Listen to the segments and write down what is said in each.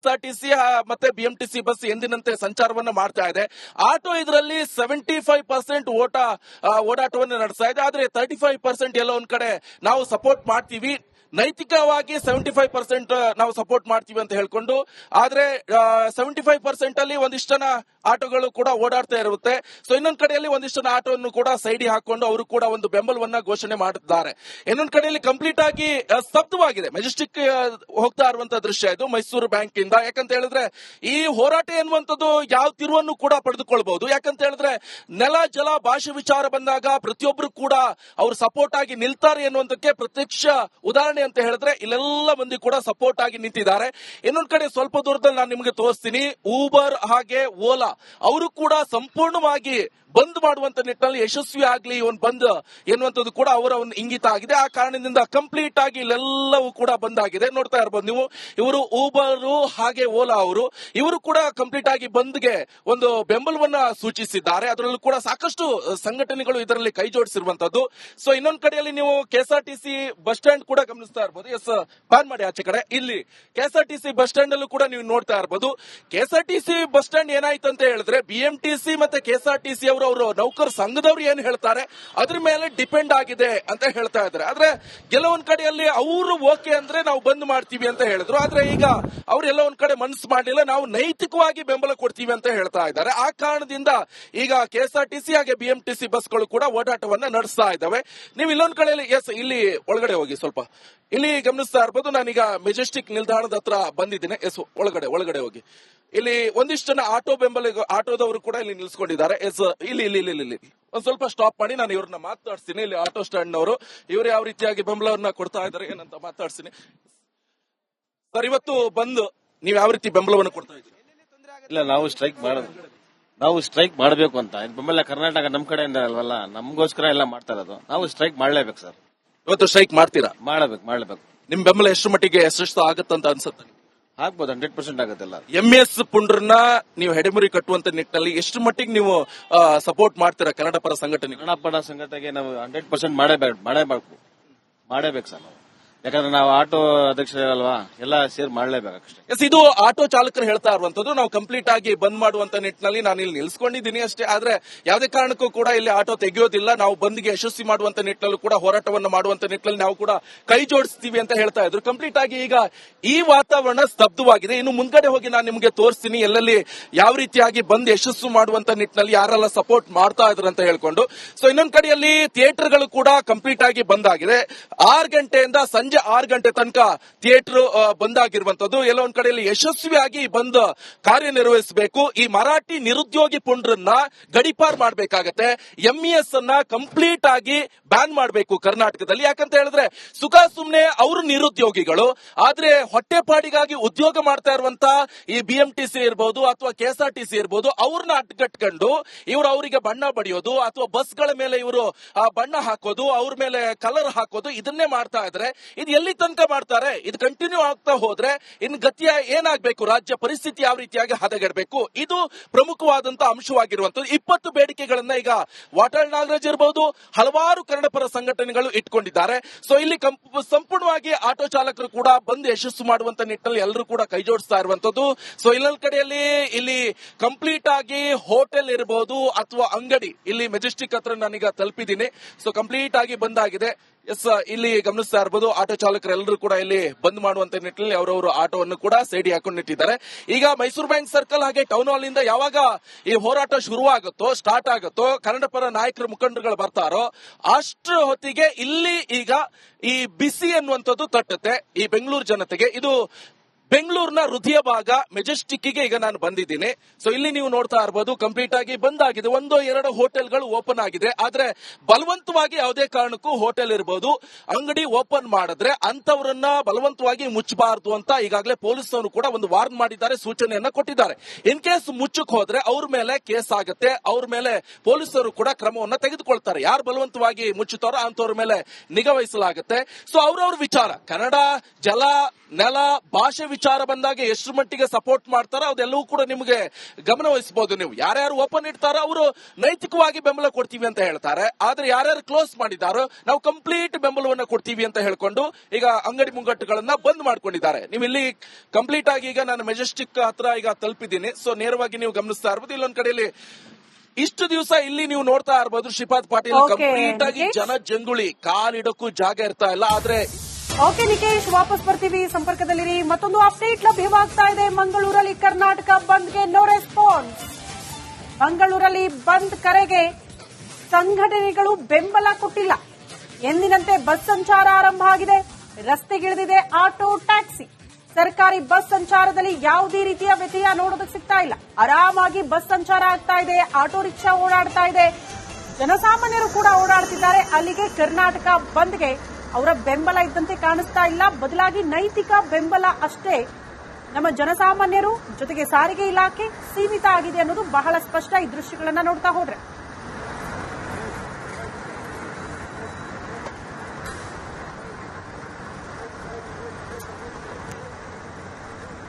KSRTC ಮತ್ತೆ BMTC bus ಎಂದಿನಂತೆ ಸಂಚಾರವನ್ನ ಮಾಡ್ತಾ ಇದೆ. ಆಟೋ ಇದರಲ್ಲಿ 75% ಓಡಾಟವನ್ನು ನಡೆಸ್ತಾ ಇದೆ. ಆದ್ರೆ 35% ಎಲ್ಲೋ ಒಂದ್ ಕಡೆ ನಾವು ಸಪೋರ್ಟ್ ಮಾಡ್ತೀವಿ, ನೈತಿಕವಾಗಿ 75% ನಾವು ಸಪೋರ್ಟ್ ಮಾಡ್ತೀವಿ ಅಂತ ಹೇಳ್ಕೊಂಡು, ಆದ್ರೆ 75% ಅಲ್ಲಿ ಒಂದಿಷ್ಟು ಜನ ಆಟೋಗಳು ಕೂಡ ಓಡಾಡ್ತಾ ಇರುತ್ತೆ. ಸೊ ಇನ್ನೊಂದ್ ಕಡೆಯಲ್ಲಿ ಒಂದಿಷ್ಟು ಜನ ಆಟೋವನ್ನು ಕೂಡ ಸೈಡಿ ಹಾಕೊಂಡು ಅವರು ಕೂಡ ಒಂದು ಬೆಂಬಲವನ್ನ ಘೋಷಣೆ ಮಾಡಿದ್ದಾರೆ. ಇನ್ನೊಂದ್ ಕಡೆಯಲ್ಲಿ ಕಂಪ್ಲೀಟ್ ಆಗಿ ಸ್ತಬ್ಧವಾಗಿದೆ. ಮೆಜೆಸ್ಟಿಕ್ ಹೋಗ್ತಾ ಇರುವಂತಹ ದೃಶ್ಯ ಇದು ಮೈಸೂರು ಬ್ಯಾಂಕ್ ಇಂದ. ಯಾಕಂತ ಹೇಳಿದ್ರೆ ಈ ಹೋರಾಟ ಎನ್ನುವಂಥದ್ದು ಯಾವ ತಿರುವನ್ನು ಕೂಡ ಪಡೆದುಕೊಳ್ಬಹುದು. ಯಾಕಂತ ಹೇಳಿದ್ರೆ ನೆಲ ಜಲ ಭಾಷೆ ವಿಚಾರ ಬಂದಾಗ ಪ್ರತಿಯೊಬ್ಬರು ಕೂಡ ಅವರು ಸಪೋರ್ಟ್ ಆಗಿ ನಿಲ್ತಾರೆ ಎನ್ನುವಂತಕ್ಕೆ ಪ್ರತ್ಯಕ್ಷ ಉದಾಹರಣೆ ಅಂತ ಹೇಳಿದ್ರೆ ಇಲ್ಲೆಲ್ಲ ಮಂದಿ ಕೂಡ ಸಪೋರ್ಟ್ ಆಗಿ ನಿಂತಿದ್ದಾರೆ. ಇನ್ನೊಂದ್ ಕಡೆ ಸ್ವಲ್ಪ ದೂರದಲ್ಲಿ ನಾನು ನಿಮಗೆ ತೋರಿಸ್ತೀನಿ, ಊಬರ್ ಹಾಗೆ ಓಲಾ ಅವರು ಕೂಡ ಸಂಪೂರ್ಣವಾಗಿ ಬಂದ್ ಮಾಡುವಂತ ನಿಟ್ಟಿನಲ್ಲಿ ಯಶಸ್ವಿ ಆಗ್ಲಿ ಒಂದು ಬಂದ್ ಎನ್ನುವಂಥದ್ದು ಕೂಡ ಅವರ ಒಂದು ಇಂಗಿತ ಆಗಿದೆ. ಆ ಕಾರಣದಿಂದ ಕಂಪ್ಲೀಟ್ ಆಗಿ ಇಲ್ಲೆಲ್ಲವೂ ಕೂಡ ಬಂದ್ ಆಗಿದೆ. ನೋಡ್ತಾ ಇರಬಹುದು ನೀವು, ಇವರು ಊಬರ್ ಹಾಗೆ ಓಲಾ ಇವರು ಕೂಡ ಕಂಪ್ಲೀಟ್ ಆಗಿ ಬಂದ್ಗೆ ಒಂದು ಬೆಂಬಲವನ್ನ ಸೂಚಿಸಿದ್ದಾರೆ. ಅದರಲ್ಲೂ ಕೂಡ ಸಾಕಷ್ಟು ಸಂಘಟನೆಗಳು ಇದರಲ್ಲಿ ಕೈ ಜೋಡಿಸಿರುವಂತದ್ದು. ಸೊ ಇನ್ನೊಂದ್ ಕಡೆಯಲ್ಲಿ ನೀವು ಕೆಎಸ್ಆರ್ಟಿಸಿ ಬಸ್ ಸ್ಟ್ಯಾಂಡ್ ಕೂಡ ಗಮನಿಸ್ತಾ ಇರಬಹುದು. ಎಸ್, ಪ್ಯಾನ್ ಮಾಡಿ ಆಚೆ ಕಡೆ. ಇಲ್ಲಿ ಕೆಎಸ್ಆರ್ಟಿಸಿ ಬಸ್ ಸ್ಟ್ಯಾಂಡ್ ಅಲ್ಲೂ ಕೂಡ ನೀವು ನೋಡ್ತಾ ಇರಬಹುದು. ಕೆಎಸ್ಆರ್ಟಿಸಿ ಬಸ್ ಸ್ಟ್ಯಾಂಡ್ ಏನಾಯ್ತು ಅಂತ ಹೇಳಿದ್ರೆ ಬಿಎಂಟಿಸಿ ಮತ್ತೆ ಕೆಎಸ್ಆರ್ಟಿಸಿ ಅವರು ನೌಕರ ಸಂಘದವರು ಏನ್ ಹೇಳ್ತಾರೆ ಅದ್ರ ಮೇಲೆ ಡಿಪೆಂಡ್ ಆಗಿದೆ ಅಂತ ಹೇಳ್ತಾ ಇದ್ದಾರೆ. ಆದ್ರೆ ಕೆಲವೊಂದ್ ಕಡೆಯಲ್ಲಿ ಅವರು ಓಕೆ ಅಂದ್ರೆ ನಾವು ಬಂದ್ ಮಾಡ್ತೀವಿ ಅಂತ ಹೇಳಿದ್ರು. ಆದ್ರೆ ಈಗ ಅವರೆಲ್ಲ ಒಂದ್ ಕಡೆ ಮನಸ್ಸು ಮಾಡಲಿಲ್ಲ, ನಾವು ನೈತಿಕವಾಗಿ ಬೆಂಬಲ ಕೊಡ್ತೀವಿ ಅಂತ ಹೇಳ್ತಾ ಇದ್ದಾರೆ. ಆ ಕಾರಣದಿಂದ ಈಗ ಕೆಎಸ್ಆರ್ಟಿಸಿ ಹಾಗೆ ಬಿಎಂಟಿಸಿ ಬಸ್ಗಳು ಕೂಡ ಓಡಾಟವನ್ನ ನಡೆಸ್ತಾ ಇದ್ದಾವೆ. ನೀವು ಇಲ್ಲೊಂದ್ ಕಡೆಯಲ್ಲಿ ಎಸ್, ಇಲ್ಲಿ ಒಳಗಡೆ ಹೋಗಿ ಸ್ವಲ್ಪ, ಇಲ್ಲಿ ಗಮನಿಸ್ತಾ ಇರಬಹುದು. ನಾನೀಗ ಮೆಜೆಸ್ಟಿಕ್ ನಿಲ್ದಾಣದ ಹತ್ರ ಬಂದಿದ್ದೇನೆ. ಎಸ್, ಒಳಗಡೆ ಹೋಗಿ. ಇಲ್ಲಿ ಒಂದಿಷ್ಟು ಜನ ಆಟೋದವರು ಕೂಡ ಇಲ್ಲಿ ನಿಲ್ಸ್ಕೊಂಡಿದ್ದಾರೆ. ಎಸ್, ಇಲ್ಲಿ ಒಂದ್ ಸ್ವಲ್ಪ ಸ್ಟಾಪ್ ಮಾಡಿ ನಾನು ಇವ್ರನ್ನ ಮಾತಾಡ್ತೀನಿ. ಇಲ್ಲಿ ಆಟೋ ಸ್ಟ್ಯಾಂಡ್ ನವರು ಇವರು ಯಾವ ರೀತಿಯಾಗಿ ಬೆಂಬಲವನ್ನ ಕೊಡ್ತಾ ಇದ್ದಾರೆ ಏನಂತ ಮಾತಾಡ್ತೀನಿ. ಸರ್, ಇವತ್ತು ಬಂದು ನೀವು ಯಾವ ರೀತಿ ಬೆಂಬಲವನ್ನು ಕೊಡ್ತಾ ಇದ್ದೀರಿ? ಇಲ್ಲ, ನಾವು ಸ್ಟ್ರೈಕ್ ಮಾಡಬೇಕು ಅಂತ. ಬೆಂಬಲ ಕರ್ನಾಟಕ ನಮ್ ಕಡೆಯಿಂದ ಅಲ್ವಲ್ಲ, ನಮಗೋಸ್ಕರ ಎಲ್ಲ ಮಾಡ್ತಾ ಇರೋದು. ನಾವು ಸ್ಟ್ರೈಕ್ ಮಾಡ್ಲೇಬೇಕು ಸರ್. ಇವತ್ತು ಸ್ಟ್ರೈಕ್ ಮಾಡ್ತೀರಾ? ಮಾಡ್ಲೇಬೇಕು. ನಿಮ್ ಬೆಂಬಲ ಎಷ್ಟು ಮಟ್ಟಿಗೆ ಎಷ್ಟು ಆಗತ್ತಂತ ಅನ್ಸುತ್ತೆ? ಆಗ್ಬೋದು, 100% ಆಗುತ್ತಲ್ಲ. ಎಂಎಸ್ ಪುಂಡ್ರನ್ನ ನೀವು ಹೆಡೆಮುರಿ ಕಟ್ಟುವಂತ ನಿಟ್ಟಿನಲ್ಲಿ ಎಷ್ಟು ಮಟ್ಟಿಗೆ ನೀವು ಸಪೋರ್ಟ್ ಮಾಡ್ತೀರಾ ಕನ್ನಡ ಪರ ಸಂಘಟನೆ? ಕನ್ನಡ ಪರ ಸಂಘಟನೆಗೆ ನಾವು 100% ಮಾಡಬೇಕು ಸರ್ ನಾವು. ಯಾಕಂದ್ರೆ ನಾವು ಆಟೋ ಅಧ್ಯಕ್ಷರಲ್ವಾ, ಎಲ್ಲ ಸೇರಿ ಮಾಡ್ಲೇಬೇಕಷ್ಟೇ. ಎಸ್, ಇದು ಆಟೋ ಚಾಲಕರು ಹೇಳ್ತಾ ಇರುವಂತದ್ದು. ನಾವು ಕಂಪ್ಲೀಟ್ ಆಗಿ ಬಂದ್ ಮಾಡುವಂತ ನಿಟ್ಟಿನಲ್ಲಿ ನಾನು ಇಲ್ಲಿ ನಿಲ್ಸ್ಕೊಂಡಿದ್ದೀನಿ ಅಷ್ಟೇ. ಆದ್ರೆ ಯಾವುದೇ ಕಾರಣಕ್ಕೂ ಕೂಡ ಇಲ್ಲಿ ಆಟೋ ತೆಗೆಯೋದಿಲ್ಲ. ನಾವು ಬಂದ್ಗೆ ಯಶಸ್ವಿ ಮಾಡುವಂತ ನಿಟ್ಟಿನಲ್ಲೂ ಕೂಡ ಹೋರಾಟವನ್ನು ಮಾಡುವಂತ ನಿಟ್ಟಿನಲ್ಲಿ ನಾವು ಕೂಡ ಕೈ ಜೋಡಿಸ್ತೀವಿ ಅಂತ ಹೇಳ್ತಾ ಇದ್ರು. ಕಂಪ್ಲೀಟ್ ಆಗಿ ಈಗ ಈ ವಾತಾವರಣ ಸ್ತಬ್ಧವಾಗಿದೆ. ಇನ್ನು ಮುಂದ್ಗಡೆ ಹೋಗಿ ನಾನು ನಿಮಗೆ ತೋರಿಸ್ತೀನಿ ಎಲ್ಲೆಲ್ಲಿ ಯಾವ ರೀತಿಯಾಗಿ ಬಂದ್ ಯಶಸ್ಸು ಮಾಡುವಂತ ನಿಟ್ಟಿನಲ್ಲಿ ಯಾರೆಲ್ಲ ಸಪೋರ್ಟ್ ಮಾಡ್ತಾ ಇದ್ರು ಅಂತ ಹೇಳ್ಕೊಂಡು. ಸೊ ಇನ್ನೊಂದ್ ಕಡೆಯಲ್ಲಿ ಥಿಯೇಟರ್ಗಳು ಕೂಡ ಕಂಪ್ಲೀಟ್ ಆಗಿ ಬಂದ್ ಆಗಿದೆ. 6 ಗಂಟೆಯಿಂದ ಸಂಜೆ 6 ಗಂಟೆ ತನಕ ಥಿಯೇಟರ್ ಬಂದ್ ಆಗಿರುವಂತದ್ದು. ಎಲ್ಲ ಒಂದ್ ಕಡೆಯಲ್ಲಿ ಯಶಸ್ವಿಯಾಗಿ ಬಂದ್ ಕಾರ್ಯನಿರ್ವಹಿಸಬೇಕು. ಈ ಮರಾಠಿ ನಿರುದ್ಯೋಗಿ ಪುಂಡ್ರನ್ನ ಗಡಿಪಾರ್ ಮಾಡಬೇಕಾಗತ್ತೆ. ಎಂಇಎಸ್ ಅನ್ನ ಕಂಪ್ಲೀಟ್ ಆಗಿ ಬ್ಯಾನ್ ಮಾಡಬೇಕು ಕರ್ನಾಟಕದಲ್ಲಿ. ಯಾಕಂತ ಹೇಳಿದ್ರೆ ಸುಮ್ನೆ ಅವರು ನಿರುದ್ಯೋಗಿಗಳು, ಆದ್ರೆ ಹೊಟ್ಟೆಪಾಡಿಗಾಗಿ ಉದ್ಯೋಗ ಮಾಡ್ತಾ ಇರುವಂತ ಈ ಬಿಎಂಟಿಸಿ ಇರ್ಬೋದು ಅಥವಾ ಕೆಎಸ್ಆರ್ಟಿಸಿ ಇರ್ಬೋದು, ಅವ್ರನ್ನ ಅಡ್ಗಟ್ಕೊಂಡು ಇವರು ಅವರಿಗೆ ಬಣ್ಣ ಬಡಿಯೋದು ಅಥವಾ ಬಸ್ಗಳ ಮೇಲೆ ಇವರು ಬಣ್ಣ ಹಾಕೋದು, ಅವ್ರ ಮೇಲೆ ಕಲರ್ ಹಾಕೋದು, ಇದನ್ನೇ ಮಾಡ್ತಾ ಇದ್ರೆ ಇದು ಎಲ್ಲಿ ತನಕ ಮಾಡ್ತಾರೆ? ಇದು ಕಂಟಿನ್ಯೂ ಆಗ್ತಾ ಹೋದ್ರೆ ಇನ್ನು ಗತಿಯ ಏನಾಗಬೇಕು? ರಾಜ್ಯ ಪರಿಸ್ಥಿತಿ ಯಾವ ರೀತಿಯಾಗಿ ಹದಗೆಡಬೇಕು? ಇದು ಪ್ರಮುಖವಾದಂತಹ ಅಂಶವಾಗಿರುವಂತದ್ದು. 20 ಬೇಡಿಕೆಗಳನ್ನ ಈಗ ವಾಟಾಳ್ ನಾಗರಾಜ್ ಇರಬಹುದು, ಹಲವಾರು ಕನ್ನಡ ಪರ ಸಂಘಟನೆಗಳು ಇಟ್ಕೊಂಡಿದ್ದಾರೆ. ಸೊ ಇಲ್ಲಿ ಸಂಪೂರ್ಣವಾಗಿ ಆಟೋ ಚಾಲಕರು ಕೂಡ ಬಂದು ಯಶಸ್ಸು ಮಾಡುವಂತ ನಿಟ್ಟಿನಲ್ಲಿ ಎಲ್ಲರೂ ಕೂಡ ಕೈ ಜೋಡಿಸ್ತಾ ಇರುವಂತದ್ದು. ಸೊ ಇನ್ನೊಂದು ಕಡೆಯಲ್ಲಿ ಇಲ್ಲಿ ಕಂಪ್ಲೀಟ್ ಆಗಿ ಹೋಟೆಲ್ ಇರಬಹುದು ಅಥವಾ ಅಂಗಡಿ, ಇಲ್ಲಿ ಮೆಜೆಸ್ಟಿಕ್ ಹತ್ರ ನಾನೀಗ ತಲುಪಿದ್ದೀನಿ. ಸೊ ಕಂಪ್ಲೀಟ್ ಆಗಿ ಬಂದಾಗಿದೆ. ಎಸ್, ಇಲ್ಲಿ ಗಮನಿಸ್ತಾ ಇರಬಹುದು ಆಟೋ ಚಾಲಕರೆಲ್ಲರೂ ಕೂಡ ಇಲ್ಲಿ ಬಂದ್ ಮಾಡುವಂತ ನಿಟ್ಟಿನಲ್ಲಿ ಅವರವರು ಆಟೋವನ್ನು ಕೂಡ ಸೈಡಿ ಹಾಕೊಂಡಿಟ್ಟಿದ್ದಾರೆ. ಈಗ ಮೈಸೂರು ಬ್ಯಾಂಕ್ ಸರ್ಕಲ್ ಹಾಗೆ ಟೌನ್ ಹಾಲ್ ಇಂದ ಯಾವಾಗ ಈ ಹೋರಾಟ ಸ್ಟಾರ್ಟ್ ಆಗುತ್ತೋ, ಕನ್ನಡ ಪರ ನಾಯಕರು ಮುಖಂಡರುಗಳು ಬರ್ತಾರೋ ಅಷ್ಟರ ಹೊತ್ತಿಗೆ ಇಲ್ಲಿ ಈಗ ಈ ಬಿಸಿ ಅನ್ನುವಂಥದ್ದು ತಟ್ಟುತ್ತೆ ಈ ಬೆಂಗಳೂರು ಜನತೆಗೆ. ಇದು ಬೆಂಗಳೂರಿನ ಹೃದಯ ಭಾಗ ಮೆಜೆಸ್ಟಿಕ್ಗೆ ಈಗ ನಾನು ಬಂದಿದ್ದೀನಿ. ಸೊ ಇಲ್ಲಿ ನೀವು ನೋಡ್ತಾ ಇರಬಹುದು ಕಂಪ್ಲೀಟ್ ಆಗಿ ಬಂದ್ ಆಗಿದೆ. 1-2 ಹೋಟೆಲ್ಗಳು ಓಪನ್ ಆಗಿದೆ. ಆದ್ರೆ ಬಲವಂತವಾಗಿ ಯಾವುದೇ ಕಾರಣಕ್ಕೂ ಹೋಟೆಲ್ ಇರಬಹುದು, ಅಂಗಡಿ ಓಪನ್ ಮಾಡಿದ್ರೆ ಅಂತವರನ್ನ ಬಲವಂತವಾಗಿ ಮುಚ್ಚಬಾರದು ಅಂತ ಈಗಾಗಲೇ ಪೊಲೀಸರು ಕೂಡ ಒಂದು ವಾರ್ನ್ ಮಾಡಿದ್ದಾರೆ, ಸೂಚನೆಯನ್ನ ಕೊಟ್ಟಿದ್ದಾರೆ. ಇನ್ ಕೇಸ್ ಮುಚ್ಚಕ್ ಹೋದ್ರೆ ಅವ್ರ ಮೇಲೆ ಕೇಸ್ ಆಗುತ್ತೆ, ಅವ್ರ ಮೇಲೆ ಪೊಲೀಸರು ಕೂಡ ಕ್ರಮವನ್ನ ತೆಗೆದುಕೊಳ್ತಾರೆ. ಯಾರು ಬಲವಂತವಾಗಿ ಮುಚ್ಚುತ್ತಾರೋ ಅಂತವ್ರ ಮೇಲೆ ನಿಗಾ ವಹಿಸಲಾಗುತ್ತೆ. ಸೊ ಅವ್ರವ್ರ ವಿಚಾರ, ಕನ್ನಡ ಜಲ ನೆಲ ಭಾಷೆ ವಿಚಾರ ಬಂದಾಗ ಎಷ್ಟು ಮಟ್ಟಿಗೆ ಸಪೋರ್ಟ್ ಮಾಡ್ತಾರೋ ಅದೆಲ್ಲವೂ ಕೂಡ ನಿಮಗೆ ಗಮನವಹಿಸಬಹುದು. ನೀವು ಯಾರ್ಯಾರು ಓಪನ್ ಇಡ್ತಾರೋ ಅವರು ನೈತಿಕವಾಗಿ ಬೆಂಬಲ ಕೊಡ್ತೀವಿ ಅಂತ ಹೇಳ್ತಾರೆ. ಆದ್ರೆ ಯಾರ್ಯಾರು ಕ್ಲೋಸ್ ಮಾಡಿದಾರೋ ನಾವು ಕಂಪ್ಲೀಟ್ ಬೆಂಬಲವನ್ನ ಕೊಡ್ತೀವಿ ಅಂತ ಹೇಳ್ಕೊಂಡು ಈಗ ಅಂಗಡಿ ಮುಂಗಟ್ಟುಗಳನ್ನ ಬಂದ್ ಮಾಡ್ಕೊಂಡಿದ್ದಾರೆ. ನೀವು ಇಲ್ಲಿ ಕಂಪ್ಲೀಟ್ ಆಗಿ ಈಗ ನಾನು ಮೆಜೆಸ್ಟಿಕ್ ಹತ್ರ ಈಗ ತಲುಪಿದ್ದೀನಿ. ಸೊ ನೇರವಾಗಿ ನೀವು ಗಮನಿಸ್ತಾ ಇರ್ಬೋದು, ಇಲ್ಲೊಂದ್ ಕಡೆಯಲ್ಲಿ ಇಷ್ಟು ದಿವಸ ಇಲ್ಲಿ ನೀವು ನೋಡ್ತಾ ಇರ್ಬೋದು ಶ್ರೀಪಾದ್ ಪಾಟೀಲ್ ಕಂಪ್ಲೀಟ್ ಆಗಿ ಜನ ಜಂಗುಳಿ ಕಾಲಿಡಕ್ಕೂ ಜಾಗ ಇರ್ತಾ ಇಲ್ಲ. ಆದ್ರೆ ಓಕೆ ನಿಕೇಶ್, ವಾಪಸ್ ಬರ್ತೀವಿ, ಸಂಪರ್ಕದಲ್ಲಿರಿ. ಮತ್ತೊಂದು ಅಪ್ಡೇಟ್ ಲಭ್ಯವಾಗ್ತಾ ಇದೆ. ಮಂಗಳೂರಲ್ಲಿ ಕರ್ನಾಟಕ ಬಂದ್ಗೆ ನೋ ರೆಸ್ಪಾನ್ಸ್. ಮಂಗಳೂರಲ್ಲಿ ಬಂದ್ ಕರೆಗೆ ಸಂಘಟನೆಗಳು ಬೆಂಬಲ ಕೊಟ್ಟಿಲ್ಲ. ಎಂದಿನಂತೆ ಬಸ್ ಸಂಚಾರ ಆರಂಭ ಆಗಿದೆ. ರಸ್ತೆಗಿಳಿದಿದೆ ಆಟೋ, ಟ್ಯಾಕ್ಸಿ. ಸರ್ಕಾರಿ ಬಸ್ ಸಂಚಾರದಲ್ಲಿ ಯಾವುದೇ ರೀತಿಯ ವ್ಯತ್ಯಯ ನೋಡೋದಕ್ಕೆ ಸಿಗ್ತಾ ಇಲ್ಲ. ಆರಾಮಾಗಿ ಬಸ್ ಸಂಚಾರ ಆಗ್ತಾ ಇದೆ, ಆಟೋ ರಿಕ್ಷಾ ಓಡಾಡ್ತಾ ಇದೆ, ಜನಸಾಮಾನ್ಯರು ಕೂಡ ಓಡಾಡ್ತಿದ್ದಾರೆ. ಅಲ್ಲಿಗೆ ಕರ್ನಾಟಕ ಬಂದ್ಗೆ ಅವರ ಬೆಂಬಲ ಇದ್ದಂತೆ ಕಾಣಿಸ್ತಾ ಇಲ್ಲ. ಬದಲಾಗಿ ನೈತಿಕ ಬೆಂಬಲ ಅಷ್ಟೇ ನಮ್ಮ ಜನಸಾಮಾನ್ಯರು ಜೊತೆಗೆ ಸಾರಿಗೆ ಇಲಾಖೆ ಸೀಮಿತ ಆಗಿದೆ ಅನ್ನೋದು ಬಹಳ ಸ್ಪಷ್ಟ ಈ ದೃಶ್ಯಗಳನ್ನ ನೋಡ್ತಾ ಹೋದ್ರೆ.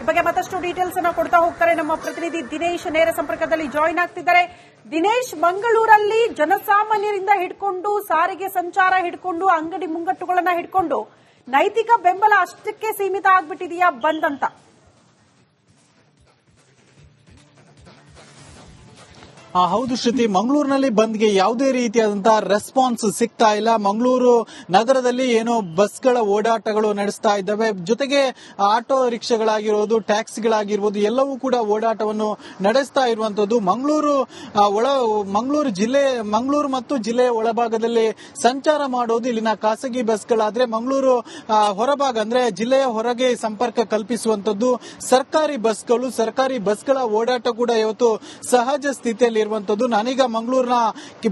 ಈ ಬಗ್ಗೆ ಮತ್ತಷ್ಟು ಡೀಟೇಲ್ಸ್ ಅನ್ನ ಕೊಡ್ತಾ ಹೋಗ್ತಾರೆ ನಮ್ಮ ಪ್ರತಿನಿಧಿ ದಿನೇಶ್. ನೇರ ಸಂಪರ್ಕದಲ್ಲಿ ಜಾಯಿನ್ ಆಗ್ತಿದ್ದಾರೆ. ದಿನೇಶ್, ಮಂಗಳೂರಲ್ಲಿ ಜನಸಾಮಾನ್ಯರಿಂದ ಹಿಡ್ಕೊಂಡು ಸಾರಿಗೆ ಸಂಚಾರ ಹಿಡ್ಕೊಂಡು ಅಂಗಡಿ ಮುಂಗಟ್ಟುಗಳನ್ನ ಹಿಡ್ಕೊಂಡು ನೈತಿಕ ಬೆಂಬಲ ಅಷ್ಟಕ್ಕೆ ಸೀಮಿತ ಆಗ್ಬಿಟ್ಟಿದೆಯಾ ಬಂದ್ ಅಂತ? ಹೌದು ಶ್ರುತಿ, ಮಂಗಳೂರಿನಲ್ಲಿ ಬಂದ್ಗೆ ಯಾವುದೇ ರೀತಿಯಾದಂತಹ ರೆಸ್ಪಾನ್ಸ್ ಸಿಗ್ತಾ ಇಲ್ಲ. ಮಂಗಳೂರು ನಗರದಲ್ಲಿ ಏನೋ ಬಸ್ಗಳ ಓಡಾಟಗಳು ನಡೆಸ್ತಾ ಇದ್ದಾವೆ. ಜೊತೆಗೆ ಆಟೋ ರಿಕ್ಷಾಗಳಾಗಿರೋದು, ಟ್ಯಾಕ್ಸಿಗಳಾಗಿರ್ಬೋದು ಎಲ್ಲವೂ ಕೂಡ ಓಡಾಟವನ್ನು ನಡೆಸ್ತಾ ಇರುವಂತದ್ದು. ಮಂಗಳೂರು ಮತ್ತು ಜಿಲ್ಲೆಯ ಒಳಭಾಗದಲ್ಲಿ ಸಂಚಾರ ಮಾಡೋದು ಇಲ್ಲಿನ ಖಾಸಗಿ ಬಸ್ಗಳಾದ್ರೆ, ಮಂಗಳೂರು ಹೊರಭಾಗ ಅಂದ್ರೆ ಜಿಲ್ಲೆಯ ಹೊರಗೆ ಸಂಪರ್ಕ ಕಲ್ಪಿಸುವಂತದ್ದು ಸರ್ಕಾರಿ ಬಸ್ಗಳ ಓಡಾಟ ಕೂಡ ಇವತ್ತು ಸಹಜ ಸ್ಥಿತಿಯಲ್ಲಿ ಇರುವಂತದ್ದು. ನಾನೀಗ ಮಂಗಳೂರಿನ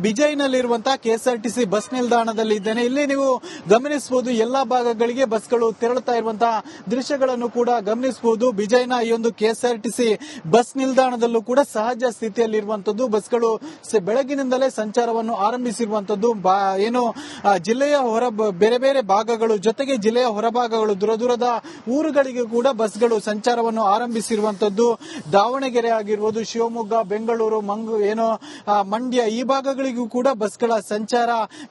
ಬಿಜೈನಲ್ಲಿರುವಂತಹ ಕೆಎಸ್ಆರ್ಟಿಸಿ ಬಸ್ ನಿಲ್ದಾಣದಲ್ಲಿ ಇದ್ದೇನೆ. ಇಲ್ಲಿ ನೀವು ಗಮನಿಸಬಹುದು, ಎಲ್ಲಾ ಭಾಗಗಳಿಗೆ ಬಸ್ಗಳು ತೆರಳುತ್ತಾ ಇರುವಂತಹ ದೃಶ್ಯಗಳನ್ನು ಕೂಡ ಗಮನಿಸಬಹುದು. ಬಿಜೈನ ಈ ಒಂದು ಕೆಎಸ್ಆರ್ಟಿಸಿ ಬಸ್ ನಿಲ್ದಾಣದಲ್ಲೂ ಕೂಡ ಸಹಜ ಸ್ಥಿತಿಯಲ್ಲಿರುವಂತದ್ದು. ಬಸ್ಗಳು ಬೆಳಗಿನಿಂದಲೇ ಸಂಚಾರವನ್ನು ಆರಂಭಿಸಿರುವಂತದ್ದು. ಏನು ಜಿಲ್ಲೆಯ ಬೇರೆ ಬೇರೆ ಭಾಗಗಳು ಜೊತೆಗೆ ಜಿಲ್ಲೆಯ ಹೊರಭಾಗಗಳು ದೂರದ ಊರುಗಳಿಗೆ ಕೂಡ ಬಸ್ಗಳು ಸಂಚಾರವನ್ನು ಆರಂಭಿಸಿರುವಂತದ್ದು. ದಾವಣಗೆರೆ ಆಗಿರ್ಬೋದು, ಶಿವಮೊಗ್ಗ, ಬೆಂಗಳೂರು, ಮಂಡ್ಯ ಈ ಭಾಗಗಳಿಗೂ ಕೂಡ ಬಸ್ಗಳ ಸಂಚಾರ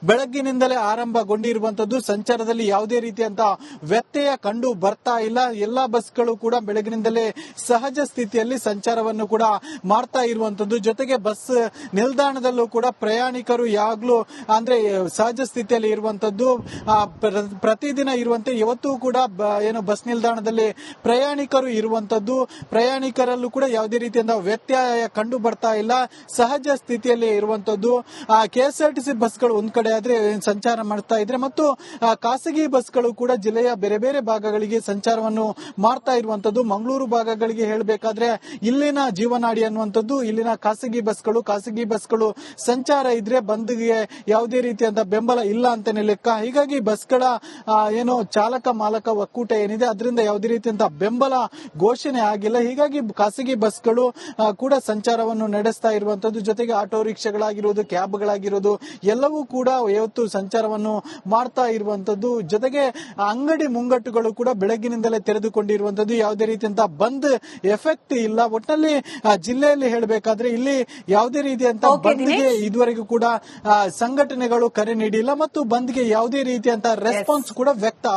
ಬೆಳಗ್ಗಿನಿಂದಲೇ ಆರಂಭಗೊಂಡಿರುವಂತದ್ದು. ಸಂಚಾರದಲ್ಲಿ ಯಾವುದೇ ರೀತಿಯಂತಹ ವ್ಯತ್ಯಯ ಕಂಡು ಬರ್ತಾ ಇಲ್ಲ. ಎಲ್ಲಾ ಬಸ್ಗಳು ಕೂಡ ಬೆಳಗಿನಿಂದಲೇ ಸಹಜ ಸ್ಥಿತಿಯಲ್ಲಿ ಸಂಚಾರವನ್ನು ಕೂಡ ಮಾಡ್ತಾ ಇರುವಂತದ್ದು. ಜೊತೆಗೆ ಬಸ್ ನಿಲ್ದಾಣದಲ್ಲೂ ಕೂಡ ಪ್ರಯಾಣಿಕರು ಯಾವಾಗಲೂ ಅಂದ್ರೆ ಸಹಜ ಸ್ಥಿತಿಯಲ್ಲಿ ಇರುವಂತದ್ದು. ಪ್ರತಿದಿನ ಇರುವಂತೆ ಇವತ್ತು ಕೂಡ ಬಸ್ ನಿಲ್ದಾಣದಲ್ಲಿ ಪ್ರಯಾಣಿಕರು ಇರುವಂತದ್ದು. ಪ್ರಯಾಣಿಕರಲ್ಲೂ ಕೂಡ ಯಾವುದೇ ರೀತಿಯಿಂದ ವ್ಯತ್ಯಯ ಕಂಡು ಬರ್ತಾ ಇಲ್ಲ, ಸಹಜ ಸ್ಥಿತಿಯಲ್ಲಿ ಇರುವಂತದ್ದು. ಕೆಎಸ್ಆರ್ಟಿಸಿ ಬಸ್ಗಳು ಒಂದ್ ಕಡೆ ಆದ್ರೆ ಸಂಚಾರ ಮಾಡ್ತಾ ಇದ್ರೆ, ಮತ್ತು ಖಾಸಗಿ ಬಸ್ಗಳು ಕೂಡ ಜಿಲ್ಲೆಯ ಬೇರೆ ಬೇರೆ ಭಾಗಗಳಿಗೆ ಸಂಚಾರವನ್ನು ಮಾಡ್ತಾ ಇರುವಂತದ್ದು. ಮಂಗಳೂರು ಭಾಗಗಳಿಗೆ ಹೇಳಬೇಕಾದ್ರೆ ಇಲ್ಲಿನ ಜೀವನಾಡಿ ಅನ್ನುವಂಥದ್ದು ಇಲ್ಲಿನ ಖಾಸಗಿ ಬಸ್ಗಳು ಸಂಚಾರ ಇದ್ರೆ ಬಂದ್ಗೆ ಯಾವುದೇ ರೀತಿಯಾದ ಬೆಂಬಲ ಇಲ್ಲ ಅಂತಾನೆ ಲೆಕ್ಕ. ಹೀಗಾಗಿ ಬಸ್ಗಳ ಚಾಲಕ ಮಾಲಕ ಒಕ್ಕೂಟ ಏನಿದೆ ಅದರಿಂದ ಯಾವುದೇ ರೀತಿಯಂತಹ ಬೆಂಬಲ ಘೋಷಣೆ ಆಗಿಲ್ಲ. ಹೀಗಾಗಿ ಖಾಸಗಿ ಬಸ್ಗಳು ಕೂಡ ಸಂಚಾರವನ್ನು ನಡೆಸ್ತಾ ಇರುವಂತದ್ದು. ಜೊತೆಗೆ ಆಟೋ ರಿಕ್ಷಾಗಳಾಗಿರೋದು, ಕ್ಯಾಬ್ಗಳಾಗಿರೋದು ಎಲ್ಲವೂ ಕೂಡ ಇವತ್ತು ಸಂಚಾರವನ್ನು ಮಾಡ್ತಾ ಇರುವಂತದ್ದು. ಜೊತೆಗೆ ಅಂಗಡಿ ಮುಂಗಟ್ಟುಗಳು ಕೂಡ ಬೆಳಗ್ಗಿನಿಂದಲೇ ತೆರೆದುಕೊಂಡಿರುವಂತದ್ದು. ಯಾವುದೇ ರೀತಿಯಂತಹ ಬಂದ್ ಎಫೆಕ್ಟ್ ಇಲ್ಲ. ಒಟ್ಟಿನಲ್ಲಿ ಜಿಲ್ಲೆಯಲ್ಲಿ ಹೇಳಬೇಕಾದ್ರೆ ಇಲ್ಲಿ ಯಾವುದೇ ರೀತಿಯಂತಹ ಬಂದ್ಗೆ ಇದುವರೆಗೂ ಕೂಡ ಸಂಘಟನೆಗಳು ಕರೆ ನೀಡಿಲ್ಲ ಮತ್ತು ಬಂದ್ಗೆ ಯಾವುದೇ ರೀತಿಯಂತಹ ರೆಸ್ಪಾನ್ಸ್ ಕೂಡ ವ್ಯಕ್ತ